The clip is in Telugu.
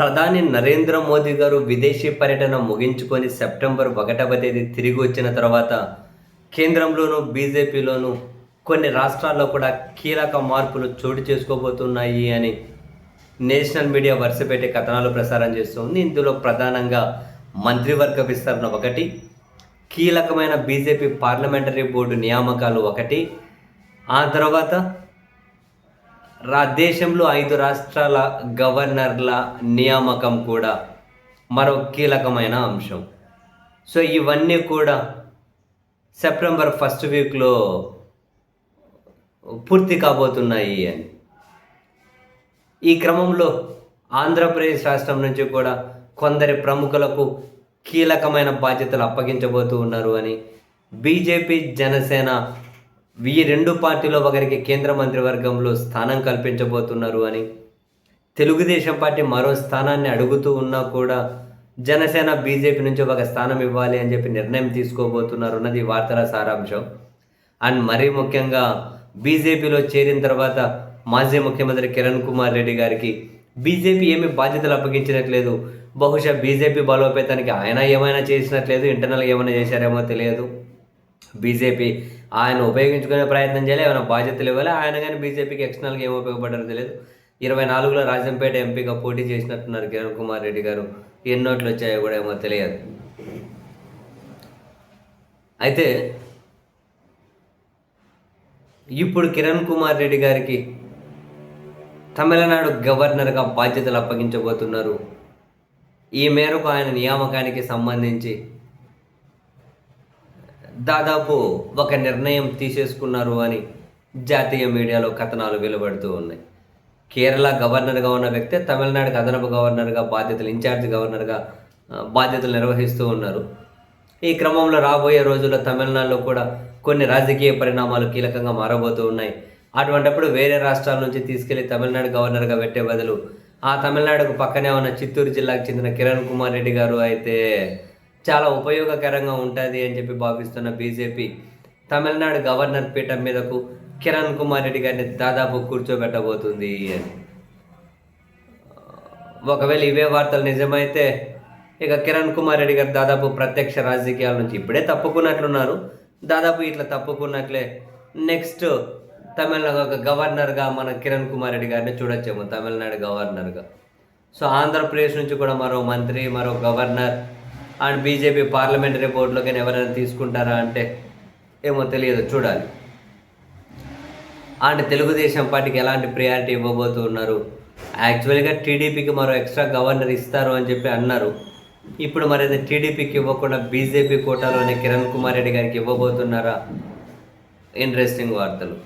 ప్రధాని నరేంద్ర మోదీ గారు విదేశీ పర్యటన ముగించుకొని సెప్టెంబర్ 1వ తేదీ తిరిగి వచ్చిన తర్వాత కేంద్రంలోనూ బీజేపీలోనూ కొన్ని రాష్ట్రాల్లో కూడా కీలక మార్పులు చోటు చేసుకోబోతున్నాయి అని నేషనల్ మీడియా వరుసపెట్టి కథనాలు ప్రసారం చేస్తుంది. ఇందులో ప్రధానంగా మంత్రివర్గ విస్తరణ ఒకటి, కీలకమైన బీజేపీ పార్లమెంటరీ బోర్డు నియామకాలు ఒకటి, ఆ తర్వాత దేశంలో 5 రాష్ట్రాల గవర్నర్ల నియామకం కూడా మరో కీలకమైన అంశం. సో ఇవన్నీ కూడా సెప్టెంబర్ ఫస్ట్ వీక్లో పూర్తి కాబోతున్నాయి అని. ఈ క్రమంలో ఆంధ్రప్రదేశ్ రాష్ట్రం నుంచి కూడా కొందరి ప్రముఖులకు కీలకమైన బాధ్యతలు అప్పగించబోతూ ఉన్నారు అని, బీజేపీ జనసేన ఈ 2 పార్టీలో ఒకరికి కేంద్ర మంత్రివర్గంలో స్థానం కల్పించబోతున్నారు అని, తెలుగుదేశం పార్టీ మరో స్థానాన్ని అడుగుతూ ఉన్నా కూడా జనసేన బీజేపీ నుంచి ఒక స్థానం ఇవ్వాలి అని చెప్పి నిర్ణయం తీసుకోబోతున్నారు అన్నది వార్తల సారాంశం. అండ్ మరీ ముఖ్యంగా బీజేపీలో చేరిన తర్వాత మాజీ ముఖ్యమంత్రి కిరణ్ కుమార్ రెడ్డి గారికి బీజేపీ ఏమీ బాధ్యతలు అప్పగించినట్లేదు. బహుశా బీజేపీ బలోపేతానికి ఆయన ఏమైనా చేసినట్లేదు, ఇంటర్నల్గా ఏమైనా చేశారేమో తెలియదు. బీజేపీ ఆయన ఉపయోగించుకునే ప్రయత్నం చేయాలి, ఏమైనా బాధ్యతలు ఇవ్వాలి. ఆయన కానీ బీజేపీకి ఎక్స్టర్నల్గా ఏమో ఉపయోగపడారో తెలియదు. 24లో రాజంపేట ఎంపీగా పోటీ చేసినట్టున్నారు కిరణ్ కుమార్ రెడ్డి గారు. ఎన్ని నోట్లు వచ్చాయో కూడా ఏమో తెలియదు. అయితే ఇప్పుడు కిరణ్ కుమార్ రెడ్డి గారికి తమిళనాడు గవర్నర్గా బాధ్యతలు అప్పగించబోతున్నారు. ఈ మేరకు ఆయన నియామకానికి సంబంధించి దాదాపు ఒక నిర్ణయం తీసేసుకున్నారు అని జాతీయ మీడియాలో కథనాలు వెలువడుతూ ఉన్నాయి. కేరళ గవర్నర్గా ఉన్న వ్యక్తే తమిళనాడుకి అదనపు గవర్నర్గా ఇన్ఛార్జ్ గవర్నర్గా బాధ్యతలు నిర్వహిస్తూ ఉన్నారు. ఈ క్రమంలో రాబోయే రోజుల్లో తమిళనాడులో కూడా కొన్ని రాజకీయ పరిణామాలు కీలకంగా మారబోతూ ఉన్నాయి. అటువంటప్పుడు వేరే రాష్ట్రాల నుంచి తీసుకెళ్లి తమిళనాడు గవర్నర్గా పెట్టే బదులు ఆ తమిళనాడుకు పక్కనే ఉన్న చిత్తూరు జిల్లాకు చెందిన కిరణ్ కుమార్ రెడ్డి గారు అయితే చాలా ఉపయోగకరంగా ఉంటుంది అని చెప్పి భావిస్తున్న బీజేపీ తమిళనాడు గవర్నర్ పీఠం మీదకు కిరణ్ కుమార్ రెడ్డి గారిని దాదాపు కూర్చోబెట్టబోతుంది అని. ఒకవేళ ఇవే వార్తలు నిజమైతే ఇక కిరణ్ కుమార్ రెడ్డి గారు దాదాపు ప్రత్యక్ష రాజకీయాల నుంచి ఇప్పుడే తప్పుకున్నట్లున్నారు. దాదాపు ఇట్లా తప్పుకున్నట్లే నెక్స్ట్ తమిళనాడు గవర్నర్గా మన కిరణ్ కుమార్ రెడ్డి గారిని చూడొచ్చేమో తమిళనాడు గవర్నర్గా. సో ఆంధ్రప్రదేశ్ నుంచి కూడా మరో మంత్రి, మరో గవర్నర్ అండ్ బీజేపీ పార్లమెంటరీ బోర్డులోకి ఎవరైనా తీసుకుంటారా అంటే ఏమో తెలియదు, చూడాలి. అండ్ తెలుగుదేశం పార్టీకి ఎలాంటి ప్రియారిటీ ఇవ్వబోతూ ఉన్నారు. యాక్చువల్గా టీడీపీకి మరో ఎక్స్ట్రా గవర్నర్ ఇస్తారు అని చెప్పి అన్నారు. ఇప్పుడు మరి అది టీడీపీకి ఇవ్వకుండా బీజేపీ కోటాలోనే కిరణ్ కుమార్ రెడ్డి గారికి ఇవ్వబోతున్నారా? ఇంట్రెస్టింగ్ వార్తలు.